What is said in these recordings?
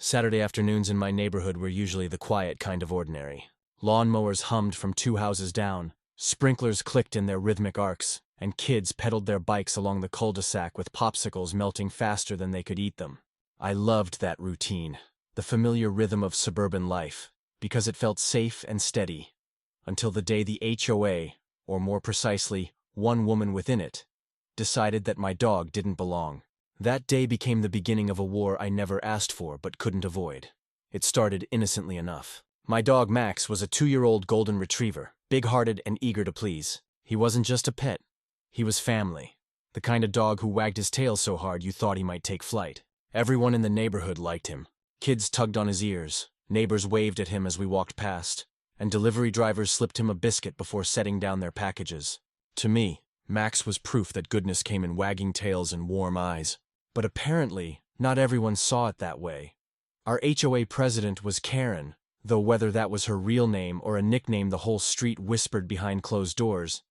Saturday afternoons in my neighborhood were usually the quiet kind of ordinary. Lawnmowers hummed from 2 houses down, sprinklers clicked in their rhythmic arcs, and kids pedaled their bikes along the cul-de-sac with popsicles melting faster than they could eat them. I loved that routine, the familiar rhythm of suburban life, because it felt safe and steady, until the day the HOA, or more precisely, one woman within it, decided that my dog didn't belong. That day became the beginning of a war I never asked for but couldn't avoid. It started innocently enough. My dog Max was a 2-year-old golden retriever, big-hearted and eager to please. He wasn't just a pet. He was family. The kind of dog who wagged his tail so hard you thought he might take flight. Everyone in the neighborhood liked him. Kids tugged on his ears, neighbors waved at him as we walked past, and delivery drivers slipped him a biscuit before setting down their packages. To me, Max was proof that goodness came in wagging tails and warm eyes. But apparently, not everyone saw it that way. Our HOA president was Karen, though whether that was her real name or a nickname the whole street whispered behind closed doors,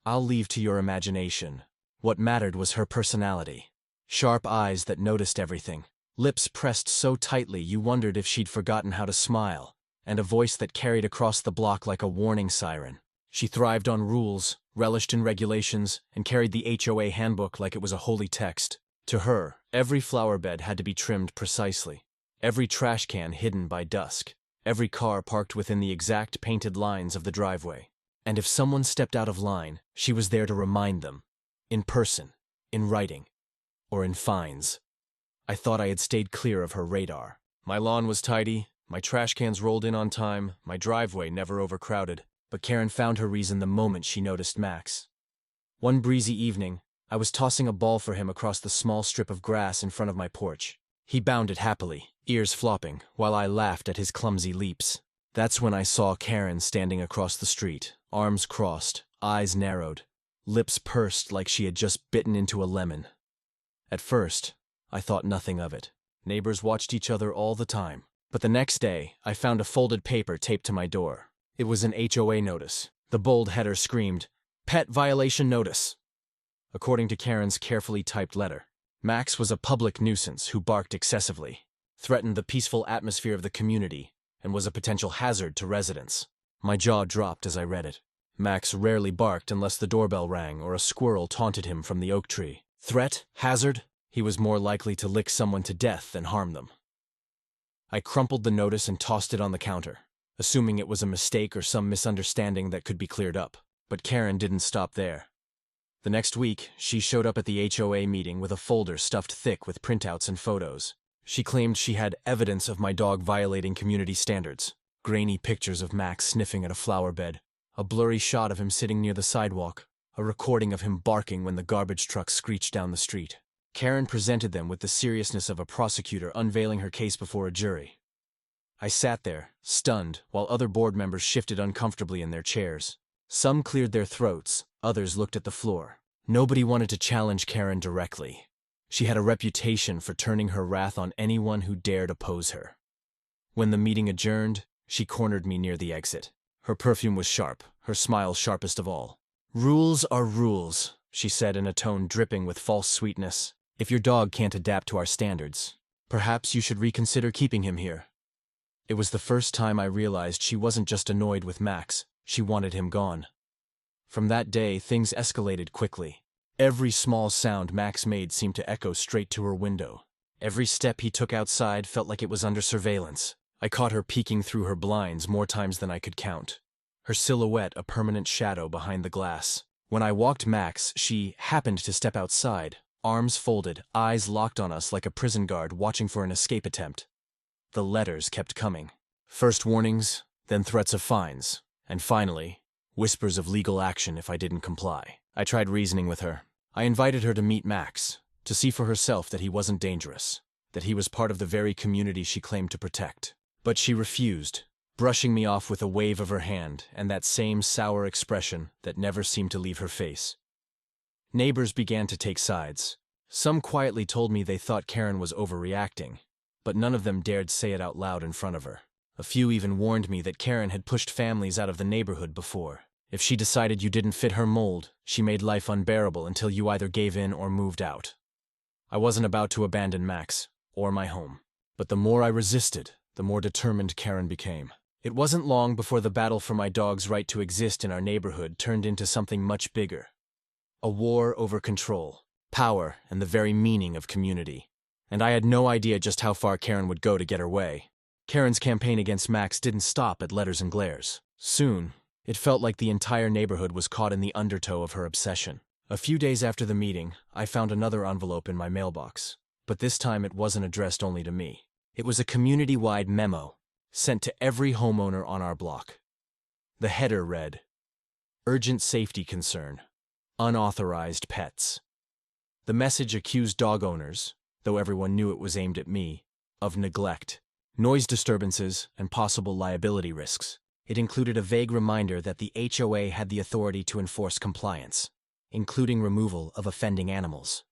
I'll leave to your imagination. What mattered was her personality. Sharp eyes that noticed everything, lips pressed so tightly you wondered if she'd forgotten how to smile, and a voice that carried across the block like a warning siren. She thrived on rules, relished in regulations, and carried the HOA handbook like it was a holy text. To her, every flower bed had to be trimmed precisely, every trash can hidden by dusk, every car parked within the exact painted lines of the driveway. And if someone stepped out of line, she was there to remind them, in person, in writing, or in fines. I thought I had stayed clear of her radar. My lawn was tidy, my trash cans rolled in on time, my driveway never overcrowded, but Karen found her reason the moment she noticed Max. One breezy evening, I was tossing a ball for him across the small strip of grass in front of my porch. He bounded happily, ears flopping, while I laughed at his clumsy leaps. That's when I saw Karen standing across the street, arms crossed, eyes narrowed, lips pursed like she had just bitten into a lemon. At first, I thought nothing of it. Neighbors watched each other all the time. But the next day, I found a folded paper taped to my door. It was an HOA notice. The bold header screamed, "Pet violation notice." According to Karen's carefully typed letter, Max was a public nuisance who barked excessively, threatened the peaceful atmosphere of the community, and was a potential hazard to residents. My jaw dropped as I read it. Max rarely barked unless the doorbell rang or a squirrel taunted him from the oak tree. Threat? Hazard? He was more likely to lick someone to death than harm them. I crumpled the notice and tossed it on the counter, assuming it was a mistake or some misunderstanding that could be cleared up. But Karen didn't stop there. The next week, she showed up at the HOA meeting with a folder stuffed thick with printouts and photos. She claimed she had evidence of my dog violating community standards. Grainy pictures of Max sniffing at a flower bed, a blurry shot of him sitting near the sidewalk, a recording of him barking when the garbage truck screeched down the street. Karen presented them with the seriousness of a prosecutor unveiling her case before a jury. I sat there, stunned, while other board members shifted uncomfortably in their chairs. Some cleared their throats, others looked at the floor. Nobody wanted to challenge Karen directly. She had a reputation for turning her wrath on anyone who dared oppose her. When the meeting adjourned, she cornered me near the exit. Her perfume was sharp, her smile sharpest of all. "Rules are rules," she said in a tone dripping with false sweetness. "If your dog can't adapt to our standards, perhaps you should reconsider keeping him here." It was the first time I realized she wasn't just annoyed with Max, she wanted him gone. From that day, things escalated quickly. Every small sound Max made seemed to echo straight to her window. Every step he took outside felt like it was under surveillance. I caught her peeking through her blinds more times than I could count, her silhouette a permanent shadow behind the glass. When I walked Max, she happened to step outside, arms folded, eyes locked on us like a prison guard watching for an escape attempt. The letters kept coming. First warnings, then threats of fines, and finally, whispers of legal action if I didn't comply. I tried reasoning with her. I invited her to meet Max, to see for herself that he wasn't dangerous, that he was part of the very community she claimed to protect. But she refused, brushing me off with a wave of her hand and that same sour expression that never seemed to leave her face. Neighbors began to take sides. Some quietly told me they thought Karen was overreacting, but none of them dared say it out loud in front of her. A few even warned me that Karen had pushed families out of the neighborhood before. If she decided you didn't fit her mold, she made life unbearable until you either gave in or moved out. I wasn't about to abandon Max, or my home. But the more I resisted, the more determined Karen became. It wasn't long before the battle for my dog's right to exist in our neighborhood turned into something much bigger. A war over control, power, and the very meaning of community. And I had no idea just how far Karen would go to get her way. Karen's campaign against Max didn't stop at letters and glares. Soon, it felt like the entire neighborhood was caught in the undertow of her obsession. A few days after the meeting, I found another envelope in my mailbox. But this time it wasn't addressed only to me. It was a community-wide memo, sent to every homeowner on our block. The header read, "Urgent safety concern. Unauthorized pets." The message accused dog owners, though everyone knew it was aimed at me, of neglect, noise disturbances, and possible liability risks. It included a vague reminder that the HOA had the authority to enforce compliance, including removal of offending animals.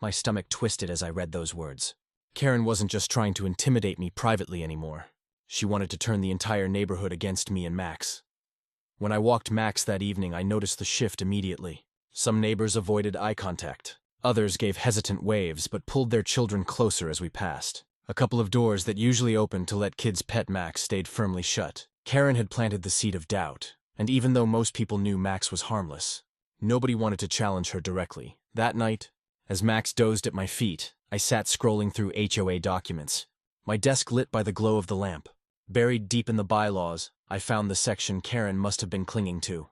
My stomach twisted as I read those words. Karen wasn't just trying to intimidate me privately anymore. She wanted to turn the entire neighborhood against me and Max. When I walked Max that evening, I noticed the shift immediately. Some neighbors avoided eye contact. Others gave hesitant waves but pulled their children closer as we passed. A couple of doors that usually opened to let kids pet Max stayed firmly shut. Karen had planted the seed of doubt, and even though most people knew Max was harmless, nobody wanted to challenge her directly. That night, as Max dozed at my feet, I sat scrolling through HOA documents, my desk lit by the glow of the lamp. Buried deep in the bylaws, I found the section Karen must have been clinging to.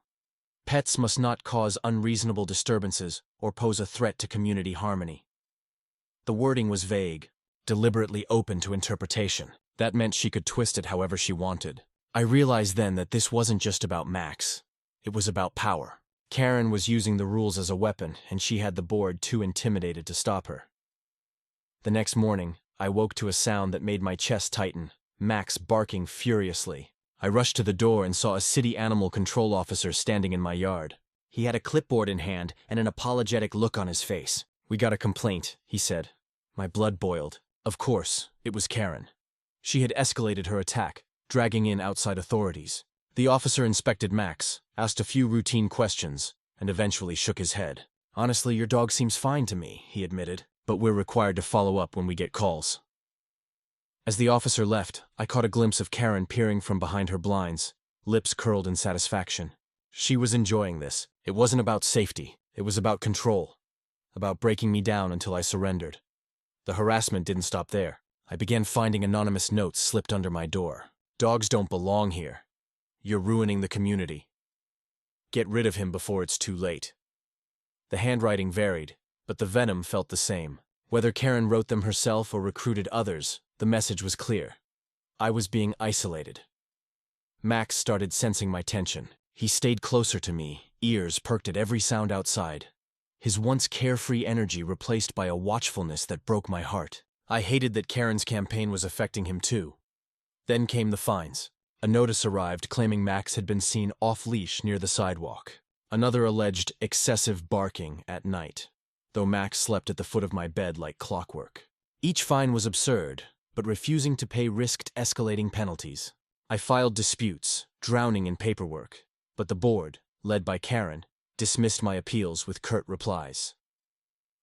Pets must not cause unreasonable disturbances or pose a threat to community harmony. The wording was vague, deliberately open to interpretation. That meant she could twist it however she wanted. I realized then that this wasn't just about Max. It was about power. Karen was using the rules as a weapon, and she had the board too intimidated to stop her. The next morning, I woke to a sound that made my chest tighten, Max barking furiously. I rushed to the door and saw a city animal control officer standing in my yard. He had a clipboard in hand and an apologetic look on his face. "We got a complaint," he said. My blood boiled. Of course, it was Karen. She had escalated her attack, dragging in outside authorities. The officer inspected Max, asked a few routine questions, and eventually shook his head. "Honestly, your dog seems fine to me," he admitted, "but we're required to follow up when we get calls." As the officer left, I caught a glimpse of Karen peering from behind her blinds, lips curled in satisfaction. She was enjoying this. It wasn't about safety. It was about control. About breaking me down until I surrendered. The harassment didn't stop there. I began finding anonymous notes slipped under my door. "Dogs don't belong here. You're ruining the community. Get rid of him before it's too late." The handwriting varied, but the venom felt the same. Whether Karen wrote them herself or recruited others, the message was clear. I was being isolated. Max started sensing my tension. He stayed closer to me, ears perked at every sound outside. His once carefree energy replaced by a watchfulness that broke my heart. I hated that Karen's campaign was affecting him too. Then came the fines. A notice arrived claiming Max had been seen off-leash near the sidewalk. Another alleged excessive barking at night, though Max slept at the foot of my bed like clockwork. Each fine was absurd, but refusing to pay risked escalating penalties. I filed disputes, drowning in paperwork, but the board, led by Karen, dismissed my appeals with curt replies.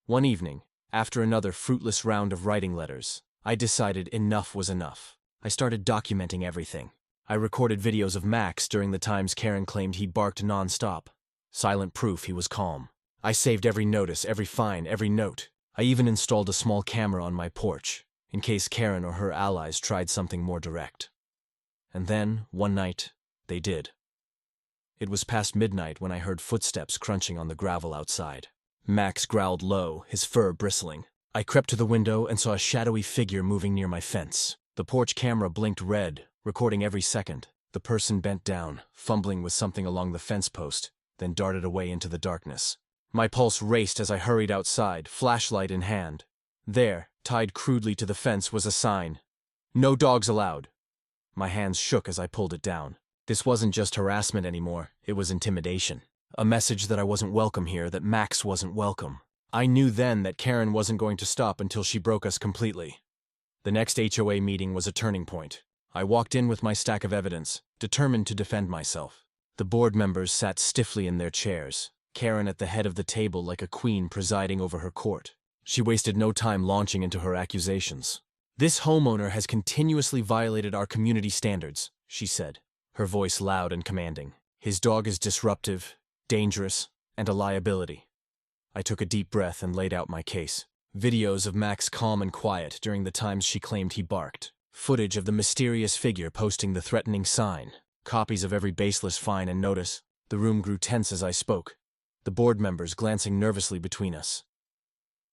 One evening, after another fruitless round of writing letters, I decided enough was enough. I started documenting everything. I recorded videos of Max during the times Karen claimed he barked non-stop. Silent proof he was calm. I saved every notice, every fine, every note. I even installed a small camera on my porch, in case Karen or her allies tried something more direct. And then, one night, they did. It was past midnight when I heard footsteps crunching on the gravel outside. Max growled low, his fur bristling. I crept to the window and saw a shadowy figure moving near my fence. The porch camera blinked red, recording every second. The person bent down, fumbling with something along the fence post, then darted away into the darkness. My pulse raced as I hurried outside, flashlight in hand. There, tied crudely to the fence, was a sign. "No dogs allowed." My hands shook as I pulled it down. This wasn't just harassment anymore, it was intimidation. A message that I wasn't welcome here, that Max wasn't welcome. I knew then that Karen wasn't going to stop until she broke us completely. The next HOA meeting was a turning point. I walked in with my stack of evidence, determined to defend myself. The board members sat stiffly in their chairs, Karen at the head of the table like a queen presiding over her court. She wasted no time launching into her accusations. "This homeowner has continuously violated our community standards," she said, her voice loud and commanding. "His dog is disruptive, dangerous, and a liability." I took a deep breath and laid out my case. Videos of Max calm and quiet during the times she claimed he barked. Footage of the mysterious figure posting the threatening sign. Copies of every baseless fine and notice. The room grew tense as I spoke, the board members glancing nervously between us.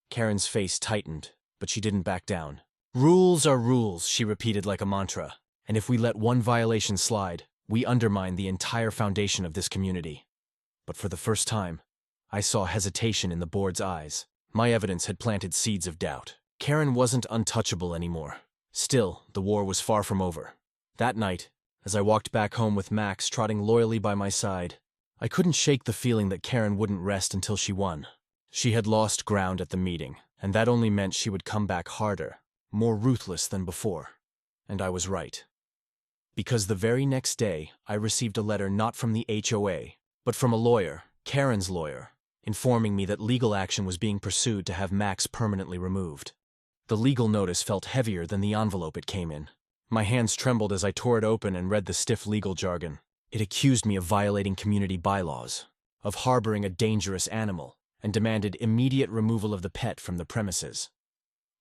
Karen's face tightened, but she didn't back down. "Rules are rules," she repeated like a mantra. "And if we let one violation slide, we undermine the entire foundation of this community." But for the first time, I saw hesitation in the board's eyes. My evidence had planted seeds of doubt. Karen wasn't untouchable anymore. Still, the war was far from over. That night, as I walked back home with Max trotting loyally by my side, I couldn't shake the feeling that Karen wouldn't rest until she won. She had lost ground at the meeting, and that only meant she would come back harder, more ruthless than before. And I was right. Because the very next day, I received a letter not from the HOA, but from a lawyer, Karen's lawyer, informing me that legal action was being pursued to have Max permanently removed. The legal notice felt heavier than the envelope it came in. My hands trembled as I tore it open and read the stiff legal jargon. It accused me of violating community bylaws, of harboring a dangerous animal, and demanded immediate removal of the pet from the premises.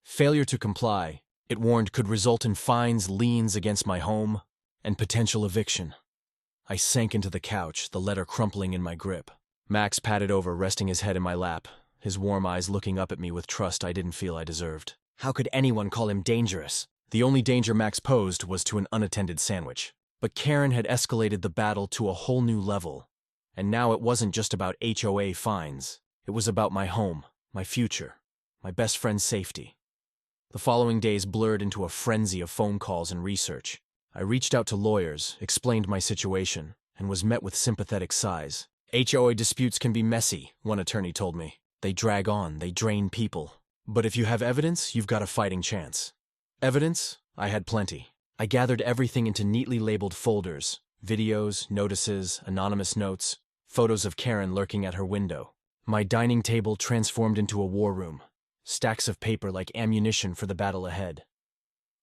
Failure to comply, it warned, could result in fines, liens against my home, and potential eviction. I sank into the couch, the letter crumpling in my grip. Max patted over, resting his head in my lap, his warm eyes looking up at me with trust I didn't feel I deserved. How could anyone call him dangerous? The only danger Max posed was to an unattended sandwich. But Karen had escalated the battle to a whole new level. And now it wasn't just about HOA fines. It was about my home, my future, my best friend's safety. The following days blurred into a frenzy of phone calls and research. I reached out to lawyers, explained my situation, and was met with sympathetic sighs. HOA disputes can be messy, one attorney told me. They drag on, they drain people. But if you have evidence, you've got a fighting chance. Evidence? I had plenty. I gathered everything into neatly labeled folders: videos, notices, anonymous notes, photos of Karen lurking at her window. My dining table transformed into a war room, stacks of paper like ammunition for the battle ahead.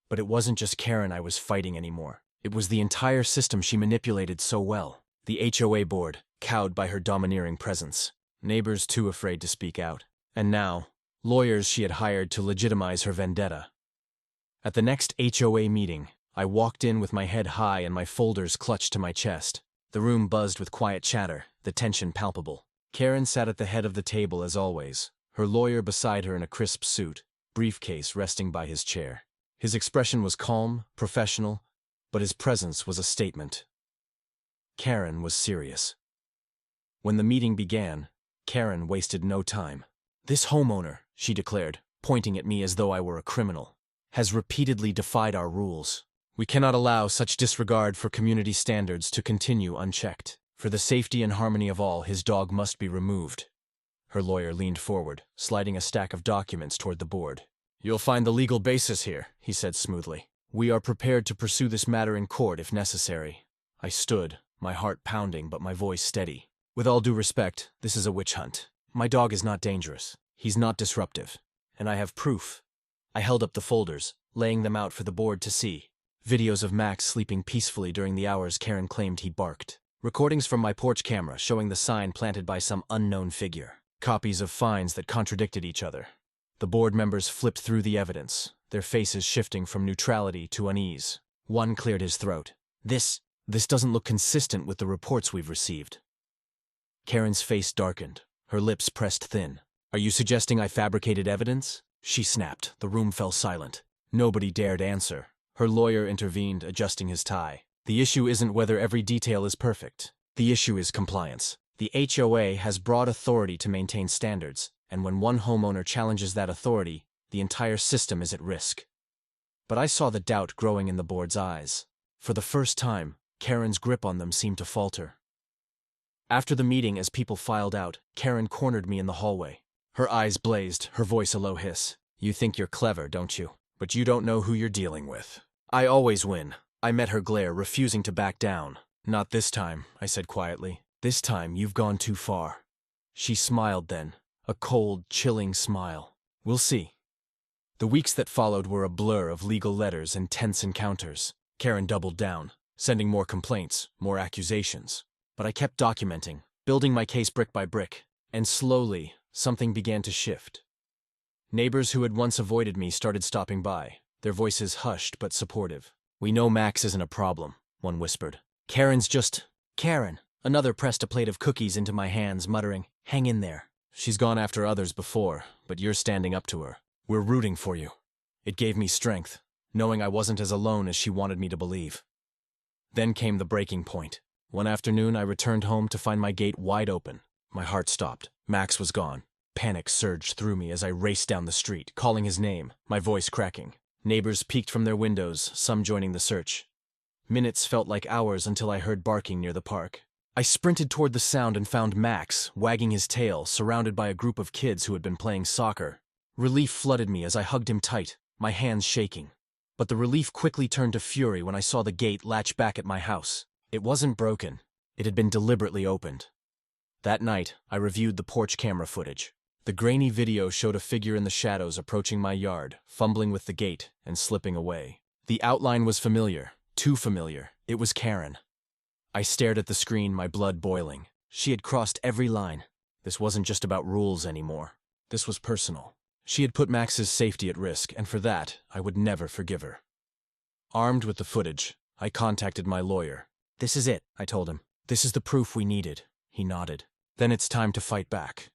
But it wasn't just Karen I was fighting anymore. It was the entire system she manipulated so well. The HOA board, cowed by her domineering presence. Neighbors too afraid to speak out. And now, lawyers she had hired to legitimize her vendetta. At the next HOA meeting, I walked in with my head high and my folders clutched to my chest. The room buzzed with quiet chatter, the tension palpable. Karen sat at the head of the table as always, her lawyer beside her in a crisp suit, briefcase resting by his chair. His expression was calm, professional, but his presence was a statement. Karen was serious. When the meeting began, Karen wasted no time. "This homeowner," she declared, pointing at me as though I were a criminal, "has repeatedly defied our rules. We cannot allow such disregard for community standards to continue unchecked. For the safety and harmony of all, his dog must be removed." Her lawyer leaned forward, sliding a stack of documents toward the board. "You'll find the legal basis here," he said smoothly. "We are prepared to pursue this matter in court if necessary." I stood, my heart pounding but my voice steady. "With all due respect, this is a witch hunt. My dog is not dangerous. He's not disruptive. And I have proof." I held up the folders, laying them out for the board to see. Videos of Max sleeping peacefully during the hours Karen claimed he barked. Recordings from my porch camera showing the sign planted by some unknown figure. Copies of fines that contradicted each other. The board members flipped through the evidence, their faces shifting from neutrality to unease. One cleared his throat. This doesn't look consistent with the reports we've received." Karen's face darkened, her lips pressed thin. "Are you suggesting I fabricated evidence?" She snapped. The room fell silent. Nobody dared answer. Her lawyer intervened, adjusting his tie. "The issue isn't whether every detail is perfect. The issue is compliance. The HOA has broad authority to maintain standards, and when one homeowner challenges that authority, the entire system is at risk." But I saw the doubt growing in the board's eyes. For the first time, Karen's grip on them seemed to falter. After the meeting, as people filed out, Karen cornered me in the hallway. Her eyes blazed, her voice a low hiss. "You think you're clever, don't you? But you don't know who you're dealing with." "I always win." I met her glare, refusing to back down. "Not this time," I said quietly. "This time you've gone too far." She smiled then, a cold, chilling smile. "We'll see." The weeks that followed were a blur of legal letters and tense encounters. Karen doubled down, sending more complaints, more accusations. But I kept documenting, building my case brick by brick, and slowly, something began to shift. Neighbors who had once avoided me started stopping by, their voices hushed but supportive. "We know Max isn't a problem," one whispered. "Karen's just Karen." Another pressed a plate of cookies into my hands, muttering, "Hang in there. She's gone after others before, but you're standing up to her. We're rooting for you." It gave me strength, knowing I wasn't as alone as she wanted me to believe. Then came the breaking point. One afternoon, I returned home to find my gate wide open. My heart stopped. Max was gone. Panic surged through me as I raced down the street, calling his name, my voice cracking. Neighbors peeked from their windows, some joining the search. Minutes felt like hours until I heard barking near the park. I sprinted toward the sound and found Max, wagging his tail, surrounded by a group of kids who had been playing soccer. Relief flooded me as I hugged him tight, my hands shaking. But the relief quickly turned to fury when I saw the gate latch back at my house. It wasn't broken. It had been deliberately opened. That night, I reviewed the porch camera footage. The grainy video showed a figure in the shadows approaching my yard, fumbling with the gate and slipping away. The outline was familiar, too familiar. It was Karen. I stared at the screen, my blood boiling. She had crossed every line. This wasn't just about rules anymore. This was personal. She had put Max's safety at risk, and for that, I would never forgive her. Armed with the footage, I contacted my lawyer. "This is it," I told him. "This is the proof we needed." He nodded. "Then it's time to fight back."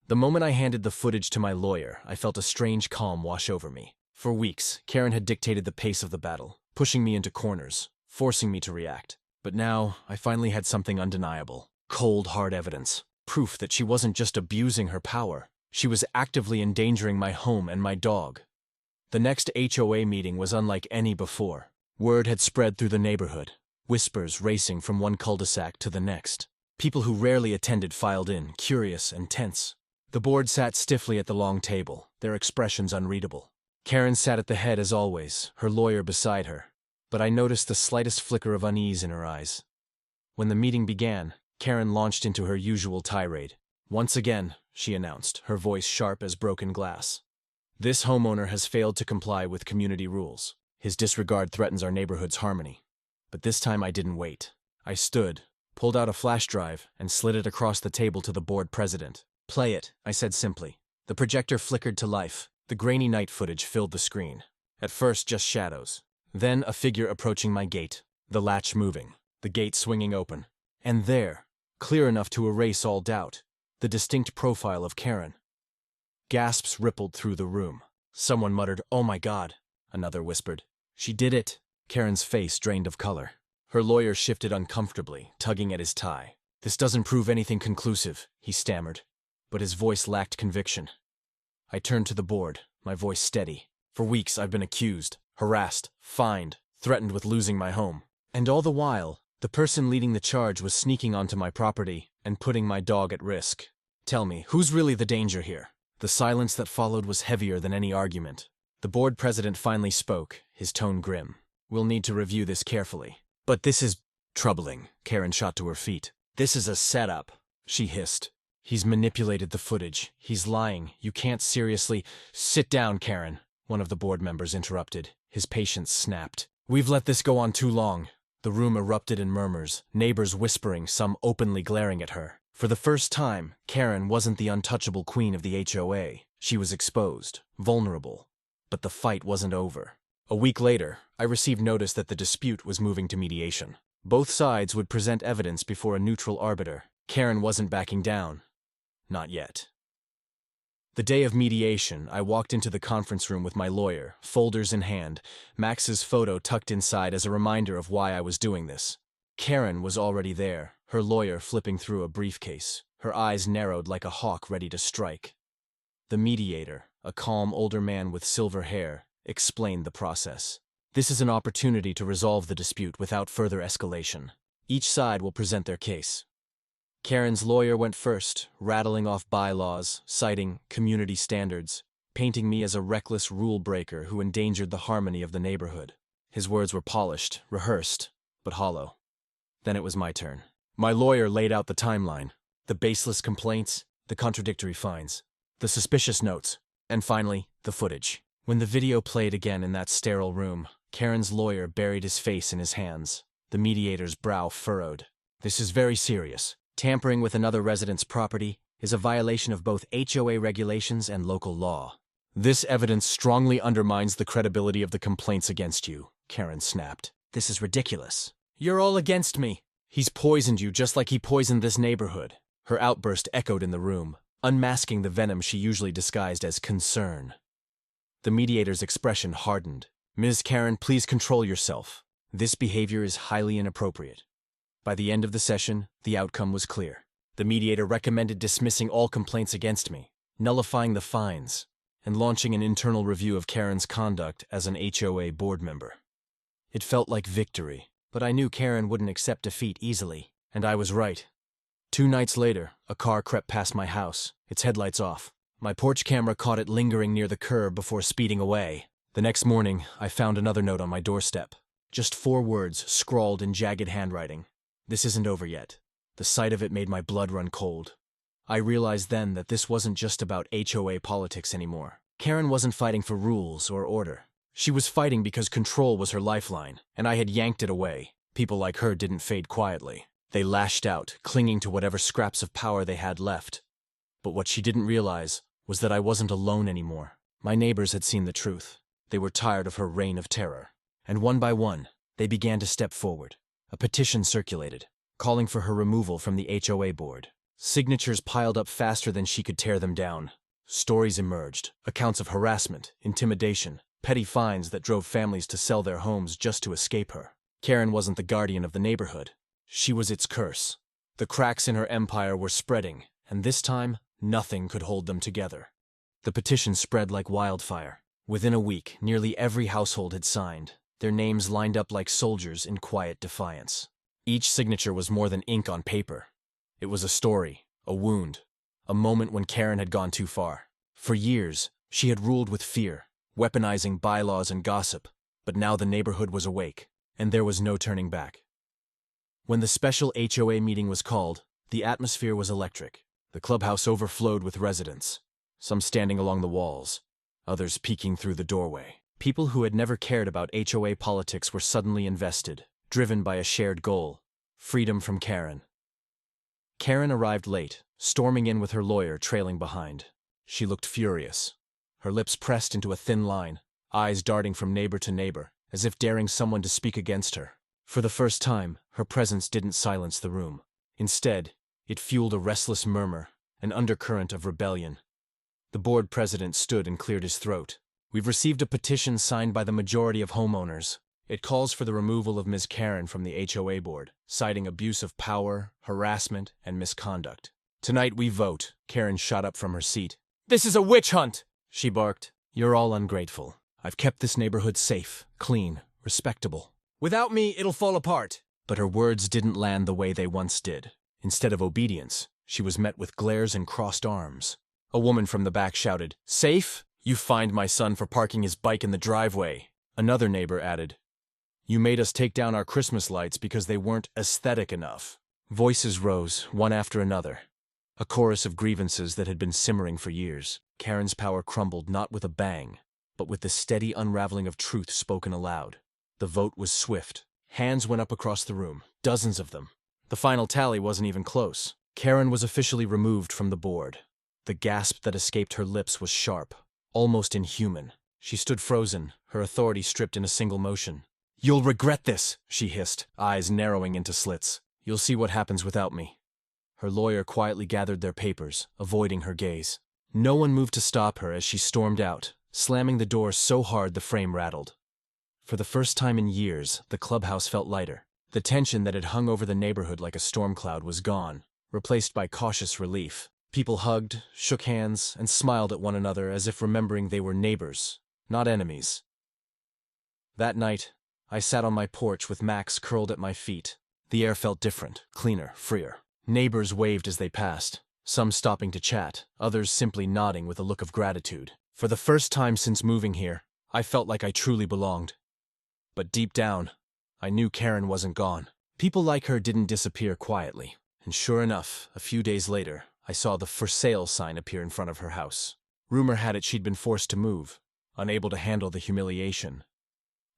The moment I handed the footage to my lawyer, I felt a strange calm wash over me. For weeks, Karen had dictated the pace of the battle, pushing me into corners, forcing me to react. But now, I finally had something undeniable. Cold, hard evidence. Proof that she wasn't just abusing her power. She was actively endangering my home and my dog. The next HOA meeting was unlike any before. Word had spread through the neighborhood, whispers racing from one cul-de-sac to the next. People who rarely attended filed in, curious and tense. The board sat stiffly at the long table, their expressions unreadable. Karen sat at the head as always, her lawyer beside her. But I noticed the slightest flicker of unease in her eyes. When the meeting began, Karen launched into her usual tirade. "Once again," she announced, her voice sharp as broken glass. "This homeowner has failed to comply with community rules. His disregard threatens our neighborhood's harmony." But this time I didn't wait. I stood, pulled out a flash drive, and slid it across the table to the board president. "Play it," I said simply. The projector flickered to life. The grainy night footage filled the screen. At first, just shadows. Then a figure approaching my gate, the latch moving, the gate swinging open. And there, clear enough to erase all doubt, the distinct profile of Karen. Gasps rippled through the room. Someone muttered, "Oh my God." Another whispered, "She did it." Karen's face drained of color. Her lawyer shifted uncomfortably, tugging at his tie. "This doesn't prove anything conclusive," he stammered, but his voice lacked conviction. I turned to the board, my voice steady. "For weeks I've been accused, harassed, fined, threatened with losing my home. And all the while, the person leading the charge was sneaking onto my property and putting my dog at risk. Tell me, who's really the danger here?" The silence that followed was heavier than any argument. The board president finally spoke, his tone grim. "We'll need to review this carefully." "But this is troubling." Karen shot to her feet. "This is a setup," she hissed. "He's manipulated the footage. He's lying. You can't seriously—" "Sit down, Karen," one of the board members interrupted. His patience snapped. "We've let this go on too long." The room erupted in murmurs, neighbors whispering, some openly glaring at her. For the first time, Karen wasn't the untouchable queen of the HOA. She was exposed, vulnerable. But the fight wasn't over. A week later, I received notice that the dispute was moving to mediation. Both sides would present evidence before a neutral arbiter. Karen wasn't backing down. Not yet. The day of mediation, I walked into the conference room with my lawyer, folders in hand, Max's photo tucked inside as a reminder of why I was doing this. Karen was already there, her lawyer flipping through a briefcase, her eyes narrowed like a hawk ready to strike. The mediator, a calm older man with silver hair, explained the process. "This is an opportunity to resolve the dispute without further escalation. Each side will present their case." Karen's lawyer went first, rattling off bylaws, citing community standards, painting me as a reckless rule breaker who endangered the harmony of the neighborhood. His words were polished, rehearsed, but hollow. Then it was my turn. My lawyer laid out the timeline, the baseless complaints, the contradictory fines, the suspicious notes, and finally, the footage. When the video played again in that sterile room, Karen's lawyer buried his face in his hands. The mediator's brow furrowed. This is very serious. Tampering with another resident's property is a violation of both HOA regulations and local law. This evidence strongly undermines the credibility of the complaints against you, Karen snapped. This is ridiculous. You're all against me. He's poisoned you just like he poisoned this neighborhood. Her outburst echoed in the room, unmasking the venom she usually disguised as concern. The mediator's expression hardened. Ms. Karen, please control yourself. This behavior is highly inappropriate. By the end of the session, the outcome was clear. The mediator recommended dismissing all complaints against me, nullifying the fines, and launching an internal review of Karen's conduct as an HOA board member. It felt like victory, but I knew Karen wouldn't accept defeat easily, and I was right. 2 nights later, a car crept past my house, its headlights off. My porch camera caught it lingering near the curb before speeding away. The next morning, I found another note on my doorstep. Just 4 words scrawled in jagged handwriting. This isn't over yet. The sight of it made my blood run cold. I realized then that this wasn't just about HOA politics anymore. Karen wasn't fighting for rules or order. She was fighting because control was her lifeline, and I had yanked it away. People like her didn't fade quietly. They lashed out, clinging to whatever scraps of power they had left. But what she didn't realize was that I wasn't alone anymore. My neighbors had seen the truth. They were tired of her reign of terror. And one by one, they began to step forward. A petition circulated, calling for her removal from the HOA board. Signatures piled up faster than she could tear them down. Stories emerged, accounts of harassment, intimidation, petty fines that drove families to sell their homes just to escape her. Karen wasn't the guardian of the neighborhood. She was its curse. The cracks in her empire were spreading, and this time, nothing could hold them together. The petition spread like wildfire. Within a week, nearly every household had signed, their names lined up like soldiers in quiet defiance. Each signature was more than ink on paper. It was a story, a wound, a moment when Karen had gone too far. For years, she had ruled with fear, weaponizing bylaws and gossip, but now the neighborhood was awake, and there was no turning back. When the special HOA meeting was called, the atmosphere was electric. The clubhouse overflowed with residents, some standing along the walls, others peeking through the doorway. People who had never cared about HOA politics were suddenly invested, driven by a shared goal: freedom from Karen. Karen arrived late, storming in with her lawyer trailing behind. She looked furious, her lips pressed into a thin line, eyes darting from neighbor to neighbor, as if daring someone to speak against her. For the first time, her presence didn't silence the room. Instead, it fueled a restless murmur, an undercurrent of rebellion. The board president stood and cleared his throat. We've received a petition signed by the majority of homeowners. It calls for the removal of Ms. Karen from the HOA board, citing abuse of power, harassment, and misconduct. Tonight we vote. Karen shot up from her seat. This is a witch hunt, she barked. You're all ungrateful. I've kept this neighborhood safe, clean, respectable. Without me, it'll fall apart. But her words didn't land the way they once did. Instead of obedience, she was met with glares and crossed arms. A woman from the back shouted, "Safe? You fined my son for parking his bike in the driveway." Another neighbor added, "You made us take down our Christmas lights because they weren't aesthetic enough." Voices rose, one after another. A chorus of grievances that had been simmering for years. Karen's power crumbled not with a bang, but with the steady unraveling of truth spoken aloud. The vote was swift. Hands went up across the room, dozens of them. The final tally wasn't even close. Karen was officially removed from the board. The gasp that escaped her lips was sharp, almost inhuman. She stood frozen, her authority stripped in a single motion. "You'll regret this," she hissed, eyes narrowing into slits. "You'll see what happens without me." Her lawyer quietly gathered their papers, avoiding her gaze. No one moved to stop her as she stormed out, slamming the door so hard the frame rattled. For the first time in years, the clubhouse felt lighter. The tension that had hung over the neighborhood like a storm cloud was gone, replaced by cautious relief. People hugged, shook hands, and smiled at one another as if remembering they were neighbors, not enemies. That night, I sat on my porch with Max curled at my feet. The air felt different, cleaner, freer. Neighbors waved as they passed, some stopping to chat, others simply nodding with a look of gratitude. For the first time since moving here, I felt like I truly belonged. But deep down, I knew Karen wasn't gone. People like her didn't disappear quietly. And sure enough, a few days later, I saw the "for sale" sign appear in front of her house. Rumor had it she'd been forced to move. unable to handle the humiliation.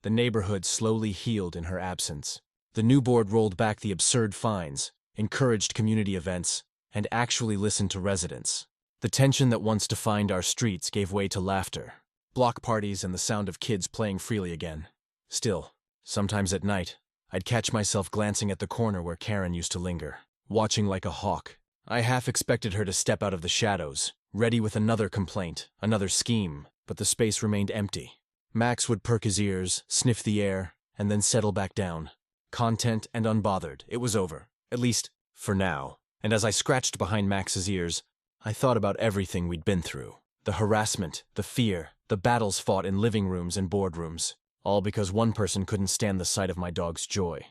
The neighborhood slowly healed in her absence. The new board rolled back the absurd fines, encouraged community events, and actually listened to residents. The tension that once defined our streets gave way to laughter, block parties, and the sound of kids playing freely again. Still, sometimes at night, I'd catch myself glancing at the corner where Karen used to linger, watching like a hawk. I half expected her to step out of the shadows, ready with another complaint, another scheme, but the space remained empty. Max would perk his ears, sniff the air, and then settle back down. Content and unbothered, it was over, at least for now. And as I scratched behind Max's ears, I thought about everything we'd been through. The harassment, the fear, the battles fought in living rooms and boardrooms, all because one person couldn't stand the sight of my dog's joy.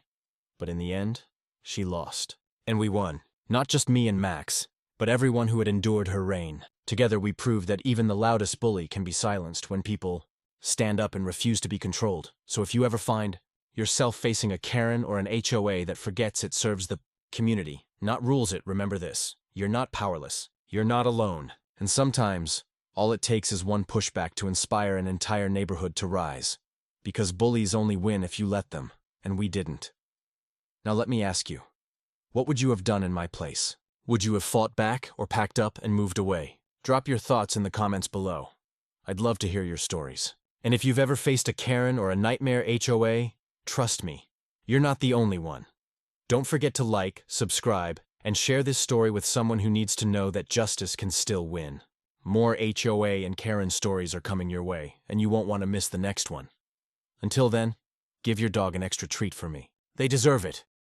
But in the end, she lost. And we won. Not just me and Max, but everyone who had endured her reign. Together we proved that even the loudest bully can be silenced when people stand up and refuse to be controlled. So if you ever find yourself facing a Karen or an HOA that forgets it serves the community, not rules it, remember this. You're not powerless. You're not alone. And sometimes, all it takes is one pushback to inspire an entire neighborhood to rise. Because bullies only win if you let them, and we didn't. Now let me ask you, what would you have done in my place? Would you have fought back or packed up and moved away? Drop your thoughts in the comments below. I'd love to hear your stories. And if you've ever faced a Karen or a nightmare HOA, trust me, you're not the only one. Don't forget to like, subscribe, and share this story with someone who needs to know that justice can still win. More HOA and Karen stories are coming your way, and you won't want to miss the next one. Until then, give your dog an extra treat for me. They deserve it.